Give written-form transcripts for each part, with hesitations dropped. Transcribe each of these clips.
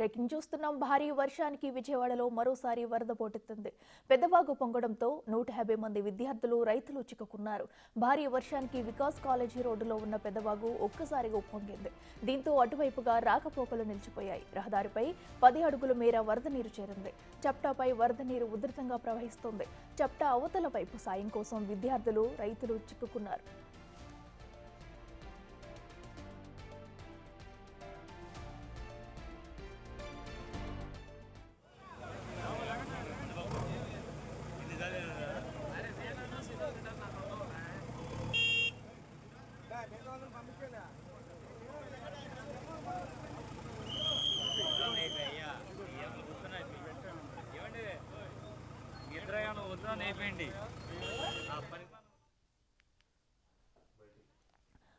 Breaking చూస్తున్నాం. భారీ వర్షానికి విజయవాడలో మరోసారి వరద పోటెత్తింది. పెద్దవాగు పొంగడంతో 150 మంది విద్యార్థులు, రైతులు చిక్కుకున్నారు. భారీ వర్షానికి వికాస్ కాలేజీ రోడ్డులో ఉన్న పెద్దవాగు ఒక్కసారిగా ఉప్పొంగింది. దీంతో అటువైపుగా రాకపోకలు నిలిచిపోయాయి. రహదారిపై 10 అడుగుల మేర వరద నీరు చేరింది. చప్టాపై వరద నీరు ఉధృతంగా ప్రవహిస్తోంది. చప్టా అవతల వైపు సాయం కోసం విద్యార్థులు, రైతులు చిక్కుకున్నారు.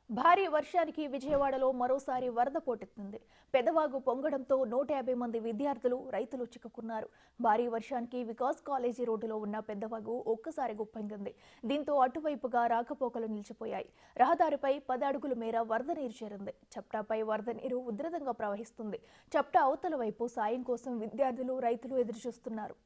భారీ వర్షానికి విజయవాడలో మరోసారి వరద పోటెత్తింది. పెదవాగు పొంగడంతో 150 మంది విద్యార్థులు, రైతులు చిక్కుకున్నారు. భారీ వర్షానికి వికాస్ కాలేజీ రోడ్డులో ఉన్న పెద్దవాగు ఒక్కసారిగా ఉప్పొంగింది. దీంతో అటువైపుగా రాకపోకలు నిలిచిపోయాయి. రహదారిపై 10 అడుగుల మేర వరద నీరు చేరింది. చప్టాపై వరద నీరు ఉధృతంగా ప్రవహిస్తుంది. చప్టా అవతల వైపు సాయం కోసం విద్యార్థులు, రైతులు ఎదురుచూస్తున్నారు.